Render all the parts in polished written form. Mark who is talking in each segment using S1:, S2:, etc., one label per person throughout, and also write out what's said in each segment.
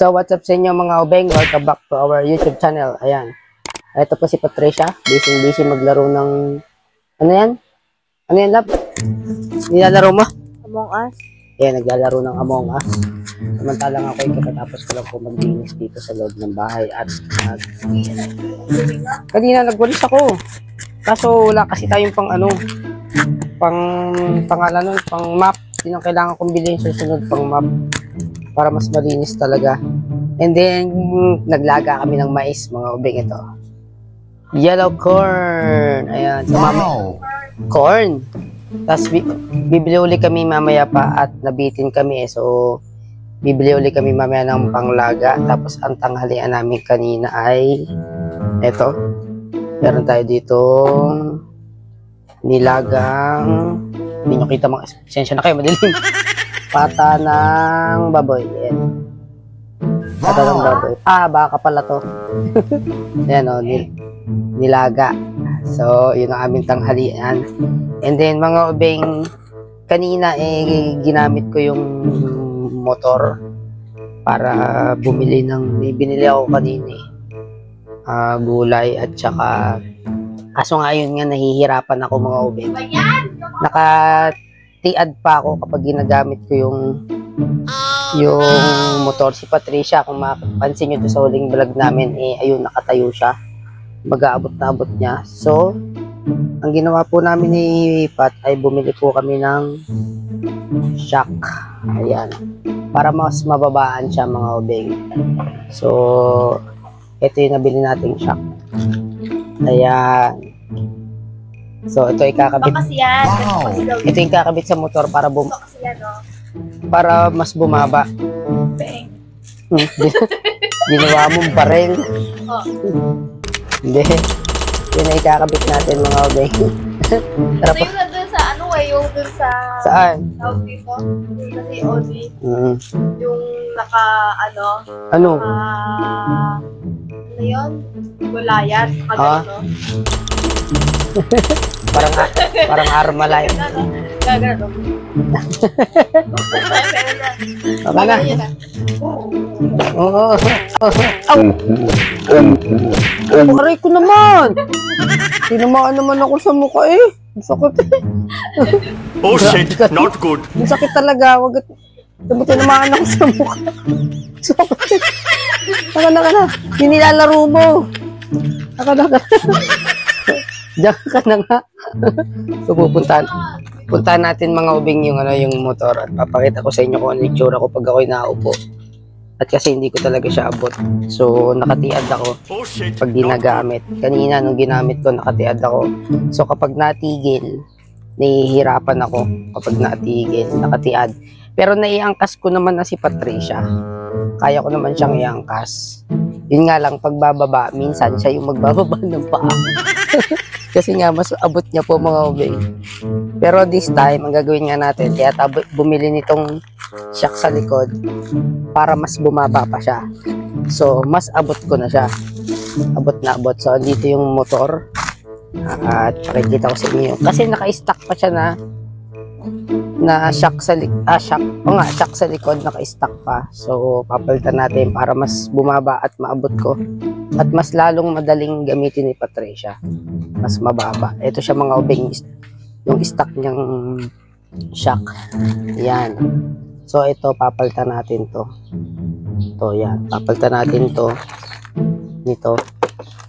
S1: So, what's up sa inyo mga obeng? Welcome back to our YouTube channel. Ayan. Ito po si Patricia. Busy maglaro ng... Ano yan? Ano yan, love? Nilalaro mo?
S2: Among Us.
S1: Ayan, naglalaro ng Among Us. Samantalang ako ay katatapos ko lang po maglinis dito sa loob ng bahay. At kanina nagwalis ako. Kaso wala kasi tayong pang ano, pang map. Yun ang kailangan kong bilhin sa susunod pang map. Para mas malinis talaga. And then, naglaga kami ng mais, mga ubing ito. Yellow corn. Ayan. So, corn. Tapos, bibili uli kami mamaya pa at nabitin kami. So, bibili uli kami mamaya ng panglaga. Tapos, ang tanghalian namin kanina ay ito. Meron tayo dito nilagang, hindi nyo kita mga esensya na kayo, madilim. Pata ng baboy. Yan. Pata ng baboy. Ah, baka pala to. Yan o, nilaga. So, yun ang aming tanghalian. And then, mga ubeng, kanina ginamit ko yung motor para bumili ng, may binili ako kanina gulay at saka, kaso nga yun nga, nahihirapan ako mga ubeng. Nakatiad pa ako kapag ginagamit ko yung motor. Si Patricia, kung mapansin nyo sa huling vlog namin, ayun, nakatayo siya. Mag-aabot na abot niya. So, ang ginawa po namin ni Pat ay bumili po kami ng shock. Ayan. Para mas mababaan siya mga ubeng. So, ito yung nabili nating shock. Ayan. So, ito ikakabit. Ito yung kakabit sa motor para para mas bumaba. Ginawa mong barel. Hindi. Yun na ikakabit natin mga obeng.
S2: Ito yung nandun sa ano yung dun sa...
S1: Saan?
S2: Tawag dito. Kasi Ozzy. Yung naka ano?
S1: Ano?
S2: Ano yun? Gulayat. Ano?
S1: parang Armalay.
S2: Gagano.
S1: Baka na. Oo. Aray ko naman. Tinamaan naman ako sa mukha Sakit
S3: Oh shit, not good.
S1: Ang sakit talaga. Wag tinamaan ako sa mukha. Sakit. Naka. Nilalaro mo. Naka. Diyan ka na nga. So puntahan natin mga ubing yung motor at papakita ko sa inyo kung ano yung tsura ko pag ako'y naupo. At kasi hindi ko talaga siya abot. So nakatiad ako pag ginagamit. Kanina nung ginamit ko nakatiad ako. So kapag natigil, nahihirapan ako kapag natigil, nakatiad. Pero naiangkas ko naman na si Patricia. Kaya ko naman siyang iangkas. Yun nga lang, pagbababa, minsan siya yung magbababa ng paa. Kasi nga, mas abot niya po mga ubing. Pero this time, ang gagawin nga natin, kaya bumili nitong shock sa likod para mas bumaba pa siya. So, mas abot ko na siya. Abot na abot. So, dito yung motor. At pakikita ko sa inyo. Kasi naka-stack pa siya na shock sa shock sa likod, naka-stack pa. So, papalitan natin para mas bumaba at maabot ko. At mas lalong madaling gamitin ni Patricia. Mas mababa. Ito siya mga ubing, yung stock niyang shock. Yan. So, ito, papalitan natin to. Ito, yan. Papalitan natin to. Nito.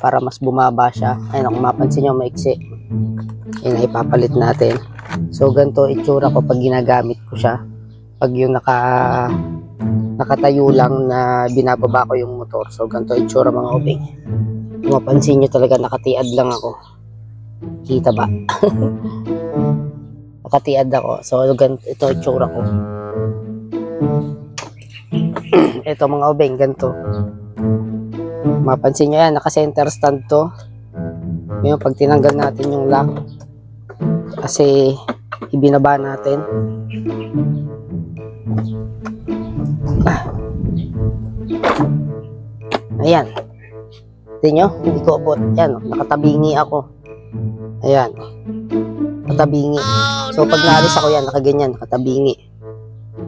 S1: Para mas bumaba siya. Ayun, kung mapansin nyo, maiksi. Yan, ipapalit natin. So, ganito itsura ko pag ginagamit ko siya. Pag yung nakatayo lang na binababa ko yung motor. So, ganito itsura mga ubing. Kung mapansin nyo talaga, nakatiad lang ako. Kita ba? Nakatiad ako. So, ganito ito itsura ko. Ito mga ubing, ganito. Mapansin nyo yan, naka-center stand to. Yung pag tinanggal natin yung lock. Kasi ibinaba natin. Ayan. Tingnan nyo, hindi ko abot. Ayan, nakatabingi ako. Ayan. Nakatabingi. So pag naalis ako yan, nakaganyan, nakatabingi.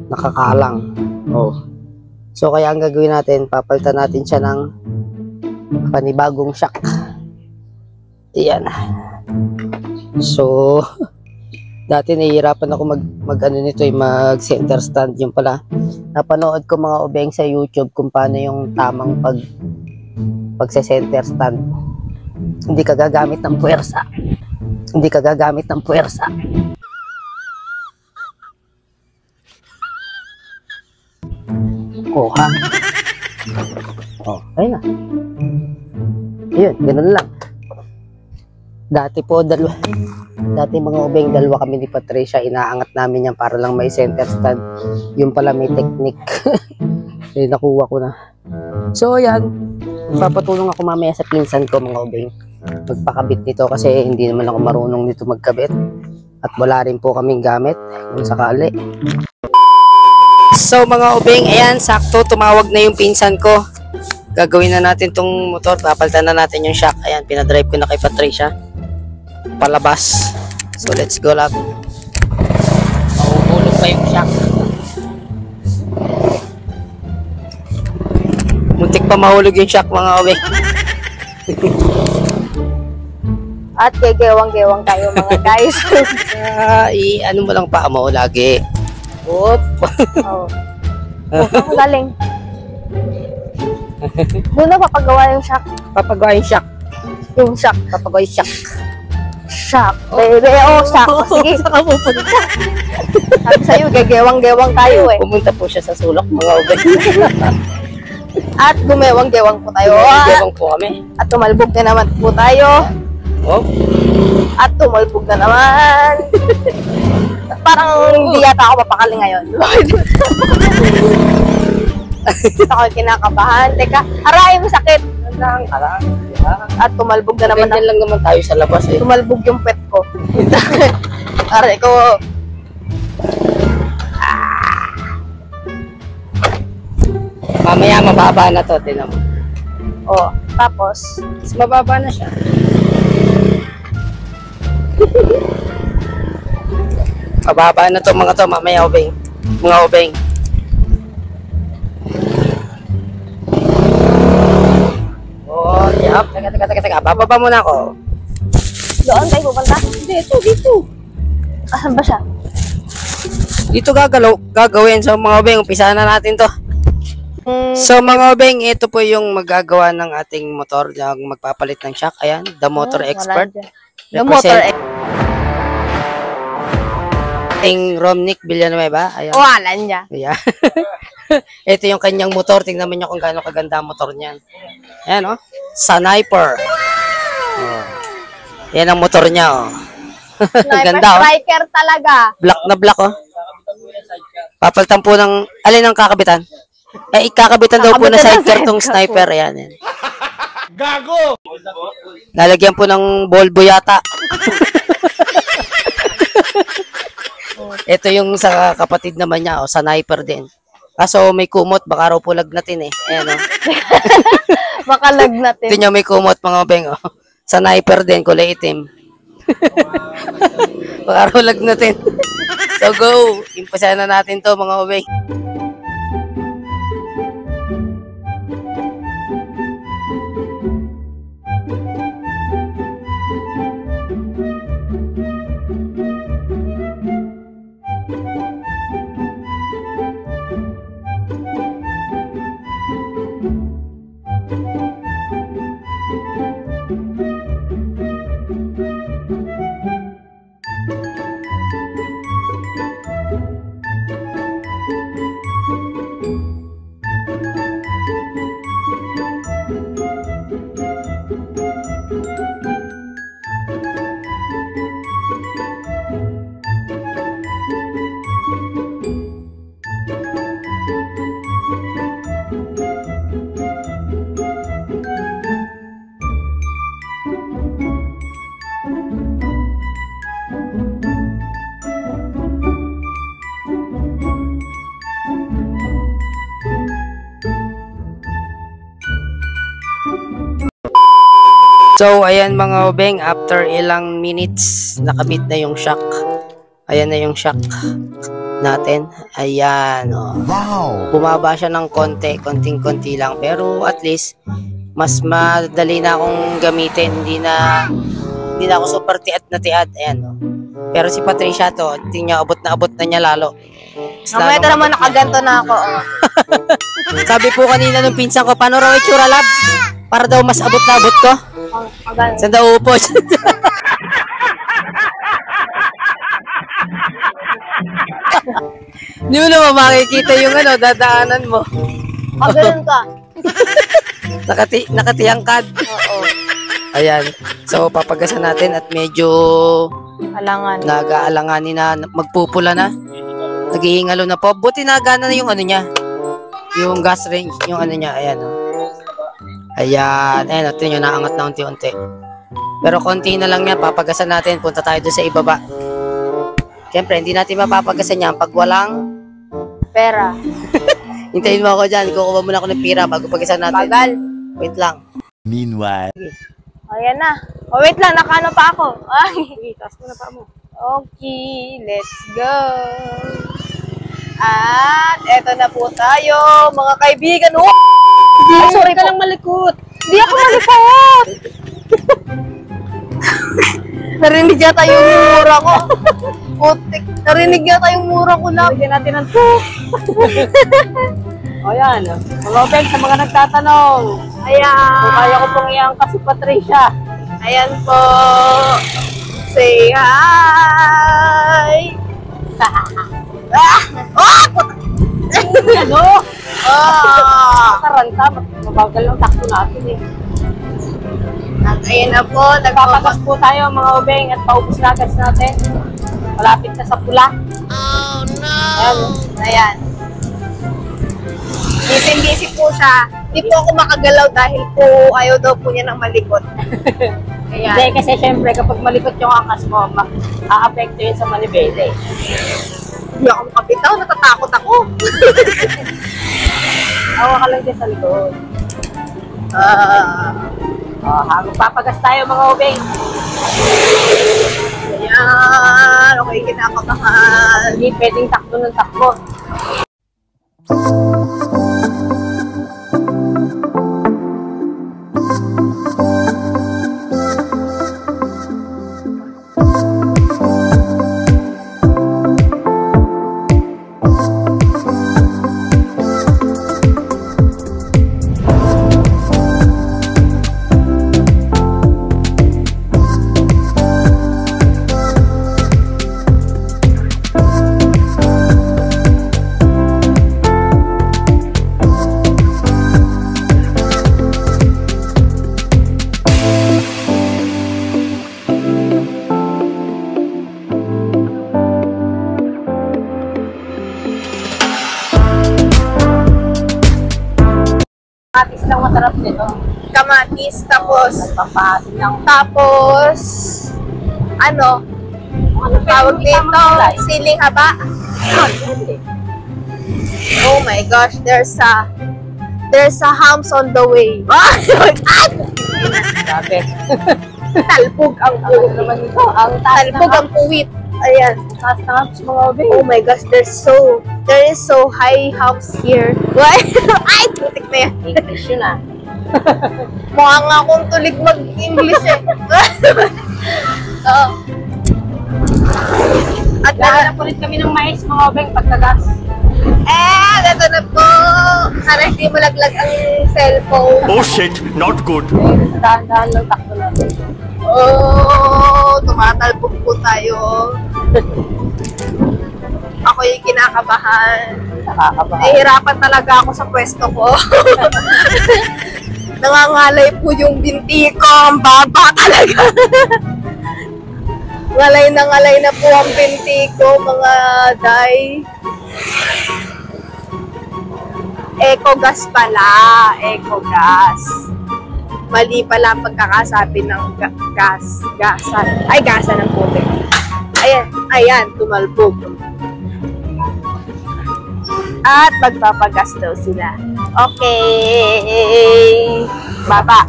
S1: Nakakalang. Oh. So kaya ang gagawin natin, papalitan natin siya ng panibagong shock. Ayan. So, dati nahihirapan ako mag center stand. Yung pala, napanood ko mga obeng sa YouTube kung paano yung tamang pagse-center stand. Hindi ka gagamit ng puwersa. Hindi ka gagamit ng puwersa. Oh, ha? Oh, ayun na. Ayun, ganun lang. Dati mga obeng, dalawa kami ni Patricia, inaangat namin yan para lang may center stand. Yung pala may technique. Eh, nakuha ko na. So, yan. Papatulong ako mamaya sa pinsan ko, mga obeng. Magpakabit nito kasi hindi naman ako marunong nito magkabit. At wala rin po kaming gamit kung sakali. So, mga obeng, ayan, sakto, tumawag na yung pinsan ko. Gagawin na natin tong motor, papalitan na natin yung shock. Ayan, pinadrive ko na kay Patricia. Palabas. So, let's go lang. Mahuhulog pa yung shock. Muntik pa mahulog yung shock, mga obeng.
S2: At gegewang-gewang tayo mga guys.
S1: Ano mo lang pa mo lagi. Oop.
S2: Oh. Ang galing. Doon na papagawa yung shock.
S1: Papagawa yung shock.
S2: Yung shock.
S1: Papagawa yung shock.
S2: Shock, baby. Oh, shock. Sige.
S1: Saan ka pupunta?
S2: Sabi sa'yo, gegewang-gewang tayo eh.
S1: Pumunta po siya sa sulok, mga obeng.
S2: At gumewang-gewang po tayo.
S1: Gumewang po kami.
S2: At tumalbog na naman po tayo.
S1: Oh.
S2: At tumalbog na naman. Parang hindi yata ako mapakali ngayon. Ako kinakabahan. Teka, aray mo sakit. At tumalbog na naman.
S1: Ganyan lang naman tayo sa labas eh.
S2: Tumalbog yung pet ko. Aray ko.
S1: Mamaya mababa na to, tinan mo.
S2: Oh, tapos
S1: Mas mababa na siya. Mababa na to mga to, mamaya obeng. Mga obeng. Oh, yap. Teka. Bababa muna ako.
S2: doon tayo pupunta.
S1: Dito.
S2: Asan ba siya?
S1: Dito gagawin. So mga obeng, umpisa na natin to. So mga obeng, ito po yung magagawa ng ating motor, yung magpapalit ng shock. Ayan, the motor expert.
S2: The motor
S1: Ating Romnick Villanueva. Ayan.
S2: Oh, alan niya.
S1: Ayan. Ito yung kanyang motor. Tingnan mo nyo kung gaano kaganda ang motor niyan. Ayan, oh. Sniper. Oh. Yan ang motor niya, oh. Ganda, oh.
S2: Striker talaga.
S1: Black na black, oh. Papalitan po ng, alin ang kakabitan? Kakabitan daw po na sidecar tong sniper. Ayan, yan.
S3: Gago!
S1: Lalagyan po ng Volvo yata. Ito yung sa kapatid naman niya, oh, sniper din. Kaso may kumot, baka raw po lagnatin eh. Ayan, oh.
S2: Baka lagnatin.
S1: Ito nyo may kumot, mga obeng, oh. Sniper din, kulay itim. Baka raw lagnatin. So go! Impasa na natin to, mga obeng. So, ayan mga obeng, after ilang minutes, nakabit na yung shock. Ayan na yung shock. natin. Ayan, oh.
S3: Wow!
S1: Bumaba siya ng konting-konti lang. Pero at least, mas madali na akong gamitin. Hindi na ako super tiad na tiad. Ayan, oh. Pero si Patricia to, tingnan niya, abot na niya lalo.
S2: Mamaya ito naman nakaganto na ako. Oh.
S1: Sabi po kanina nung pinsan ko, paano raw itsura, lab? Para daw mas abot na abot ko. Saan daw upo? Hindi mo naman makikita yung dadaanan mo.
S2: Ganun ka.
S1: Nakatiyangkad.
S2: Oo.
S1: Ayan. So, papagasan natin at medyo
S2: Alangan.
S1: nag-aalanganin na magpupula na. Naghihingalo na po. Buti nagana na yung niya. Yung gas range, yung niya. Ayan. Ayan. Ayan. Ito nyo, naangat na unti-unti. Pero konti na lang yan. Papagasan natin. Punta tayo doon sa ibaba. Siyempre, hindi natin mapapagasan yan pag walang
S2: Pera.
S1: hintayin mo ako dyan. Kukuha muna ako ng pira bago pagasan natin.
S2: Bagal.
S1: Wait lang.
S3: Meanwhile.
S2: Ayan na. Oh, wait lang. Nakaano pa ako. Ay. Taas mo na pa mo. Okay. Let's go. At eto na po tayo, mga kaibigan. Oh! Ay, sorry ka lang malikot. Hindi ako malikot. Narinig yata yung mura ko. Putik. Narinig yata yung mura ko na. Bigyan natin ng 2.
S1: O yan. Mga obeng, sa mga nagtatanong.
S2: Ayan.
S1: Kung kaya ko pong iangkas si Patricia.
S2: Ayan po. Say hi.
S1: Ano? Karanta, mabagal lang takto natin eh.
S2: At ayan na po.
S1: Nagpapagas po tayo mga obeng at paubos na gas natin. Malapit na sa pula.
S2: Oh no.
S1: Ayan.
S2: Ayan. Busy po siya. Hindi po ako makagalaw dahil po ayaw daw po niya ng malikot. Ayan.
S1: Hindi, kasi syempre kapag malikot yung angkas mo, a-apekto yun sa manibela eh.
S2: Hindi ako makapitaw. Natatakot ako.
S1: Awa ka lang dyan sa likod. Habang papagas tayo mga obeng.
S2: Ayan. Okay, kinakabahan.
S1: Hindi pwedeng takbo ng takbo. Kamatis lang masarap nito.
S2: Kamatis, tapos,
S1: Pampasin lang.
S2: tapos, ano tawag dito? Siling haba. Oh my gosh, there's a hams on the way.
S1: Sabi.
S2: Talbog ang
S1: Ano
S2: puwit.
S1: naman ito? Ang taas
S2: Talbog ang puwit. Ayan.
S1: taas na hams mga obeng.
S2: Oh my gosh, there is so high hams here. What? Ay, putik na yan.
S1: English yun ah.
S2: Mukha nga akong tulig mag-English eh. Oo. At
S1: Naghanap ulit kami ng mais mga obeng pagkagas.
S2: ito na po. Sana hindi malaglag ang cellphone.
S3: Oh shit, not good.
S1: Sa dahan-dahan lang takbo natin.
S2: Oh, tumatalbog po tayo. Ako yung kinakabahan.
S1: Nakakabahan.
S2: Nahihirapan talaga ako sa pwesto ko. Nangangalay po yung binti ko. Ang baba talaga. Ngalay na po ang binti ko, mga day. Ecogas pala. Ecogas. Mali pala ang pagkakasabi ng gasan. Ay, gasan ng putik. Ayan, tumalbog. At magpapagas daw sila. Okay. Baba.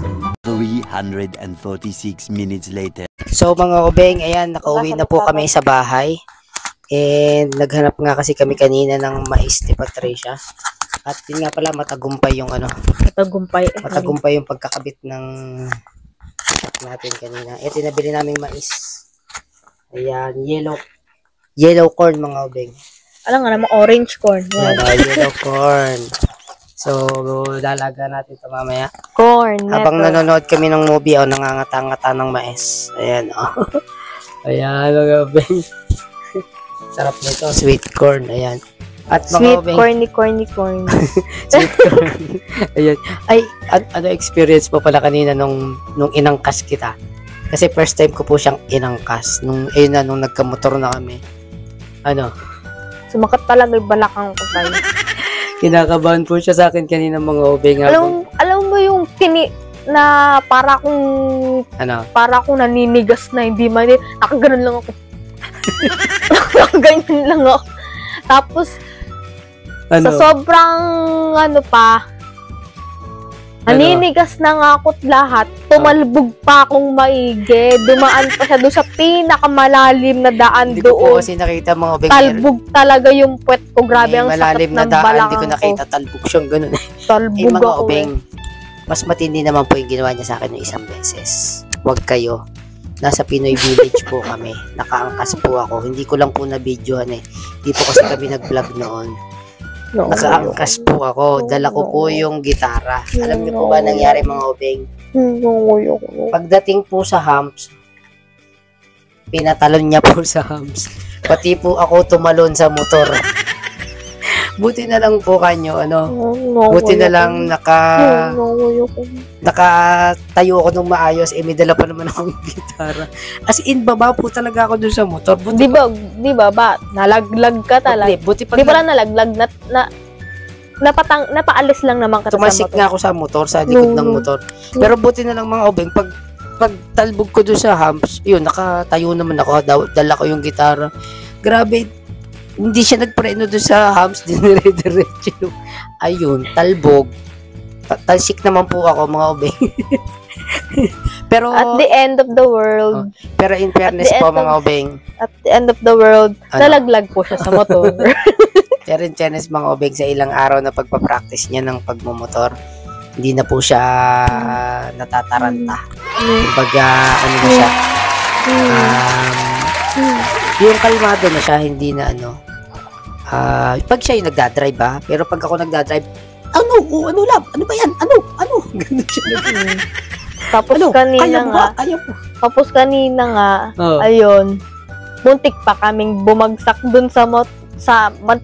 S3: 346 minutes later.
S1: So mga obeng, ayan, nakauwi na po kami sa bahay. And naghanap nga kasi kami kanina ng mais ni Patricia. At yun nga pala, matagumpay yung matagumpay yung pagkakabit ng natin kanina. Ito yung nabili naming mais. Ayan, yellow corn mga obeng.
S2: Alam nga naman, orange corn.
S1: Yan, yellow corn. So, lalaga natin ito mamaya.
S2: Corn.
S1: Habang nanonood kami ng movie, nangangata-ngata ng mais. Ayan, Ayan, mga obeng. Sarap nito, sweet corn. Ayan. At mga
S2: sweet
S1: obeng,
S2: corny.
S1: sweet corn. Ayan. Ay, ano experience mo pala kanina nung inangkas kita? Kasi first time ko po siyang inangkas. Nung nagkamotor na kami.
S2: Sumakat talaga yung balakang ko tayo.
S1: Kinakabahan po siya sa akin kanina mga obeng.
S2: Alam mo yung na para akong naninigas na hindi man, nakaganon lang ako. Ganyan lang ako. Tapos, sa sobrang naninigas na nga ako't lahat, tumalbog pa akong maigi, dumaan pa siya doon sa pinakamalalim na daan
S1: Hindi ko po
S2: doon.
S1: kasi nakita mga obeng.
S2: Talbog talaga yung puwet ko, grabe ang
S1: malalim
S2: sakit
S1: na
S2: ng
S1: daan,
S2: balakang
S1: hindi ko nakita, talbog siyang ganun.
S2: Talbog
S1: mga
S2: ako
S1: obeng, mas matindi naman po yung ginawa niya sa akin ng isang beses. Huwag kayo. Nasa Pinoy Village po kami. Nakaangkas po ako. Hindi ko lang po na-videohan Hindi po kasi kami nag-vlog noon. Nakaangkas po ako. Dala ko po yung gitara. Alam niyo po ba nangyari mga obeng? Pagdating po sa humps, pinatalon niya po sa humps. Pati po ako tumalon sa motor. Buti na lang po kanyo, buti na lang nakatayo ako nung maayos, may dala pa naman akong gitara. As in, baba po talaga ako dun sa motor. Buti
S2: di ba, nalaglag ka talaga.
S1: Buti
S2: Di ba lang nalaglag, napaalis lang naman ka sa
S1: tumasik
S2: motor.
S1: nga ako sa motor, sa likod ng motor. Pero buti na lang mga obeng, pag talbog ko dun sa humps, yun, nakatayo naman ako, dala ko yung gitara. Grabe, hindi siya nagpreno doon sa humps, dinire-diretso. Ayun, talbog. Talsik naman po ako, mga obeng. Pero
S2: at the end of the world,
S1: pero in fairness po, mga obeng,
S2: at the end of the world, nalaglag po siya sa motor.
S1: pero in fairness, mga obeng, sa ilang araw na pagpapractice niya ng pagmumotor, hindi na po siya natataranta. Kumbaga, na siya, yung kalmado na siya, hindi na pag siya yung nagdadrive pero pag ako nagdadrive, ano ba yan? Ganun siya.
S2: Tapos kanina nga, ayun, muntik pa kaming bumagsak dun sa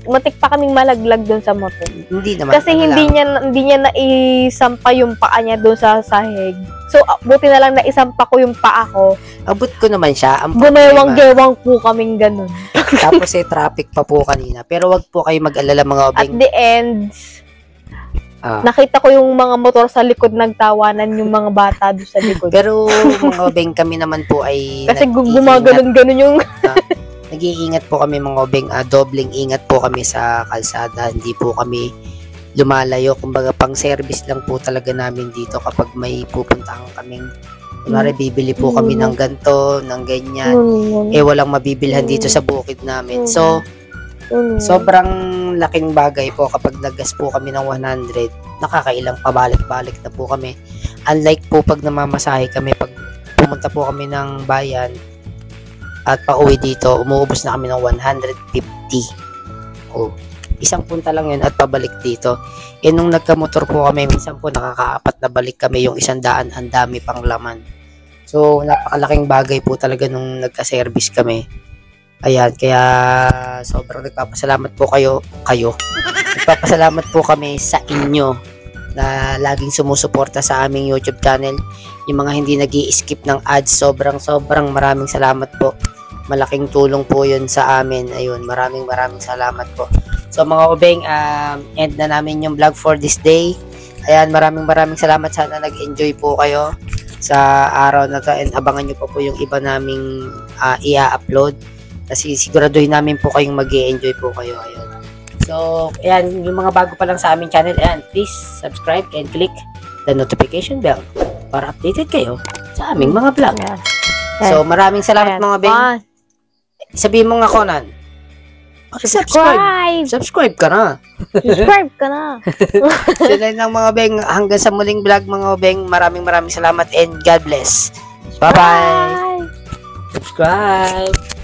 S2: muntik pa kaming malaglag dun sa motor.
S1: Hindi naman.
S2: Kasi hindi niya naisampa yung paa niya dun sa sahig. So, buti na lang naisampa ko yung paa ko.
S1: Abot ko naman siya.
S2: Gumewang-gewang po kaming ganun.
S1: Tapos traffic pa po kanina. Pero wag po kayo mag-alala mga obeng.
S2: At the end, nakita ko yung mga motor sa likod, nagtawanan yung mga bata doon sa likod.
S1: Pero mga obeng, kami naman po ay
S2: kasi gumaganon yung
S1: nag-iingat po kami mga obeng, dobling ingat po kami sa kalsada. Hindi po kami lumalayo. Kumbaga, pang service lang po talaga namin dito kapag may pupuntahan kaming kunwari, bibili po kami ng ganto, ng ganyan. Walang mabibilhan dito sa bukid namin. So, sobrang laking bagay po kapag naggas po kami ng 100, nakakailang pabalik-balik na po kami. Unlike po pag namamasahe kami, pag pumunta po kami ng bayan at pauwi dito, umuubos na kami ng 150. Isang punta lang yun at pabalik dito. Nung nagka-motor po kami, minsan po nakakaapat na balik kami, yung 100, ang dami pang laman. So, napakalaking bagay po talaga nung nagka-service kami. Ayan, kaya sobrang nagpapasalamat po kayo. Nagpapasalamat po kami sa inyo na laging sumusuporta sa aming YouTube channel. Yung mga hindi nag-i-skip ng ads, sobrang maraming salamat po. Malaking tulong po yun sa amin. Ayun, maraming salamat po. So mga obeng, end na namin yung vlog for this day. Ayan, maraming salamat. Sana nag-enjoy po kayo sa araw na to, and abangan nyo pa po yung iba naming i-upload. Kasi siguraduhin namin po kayong mag-enjoy po kayo. Ayun. So, ayan, yung mga bago pa lang sa aming channel, ayan, please subscribe and click the notification bell para updated kayo sa aming mga vlog. So, maraming salamat mga beng. Sabihin mo nga, Conan. Subscribe. Subscribe ka na.
S2: Subscribe ka na.
S1: Sila ng mga beng. Hanggang sa muling vlog mga beng. Maraming salamat and God bless. Bye-bye.
S2: Bye.
S1: Subscribe.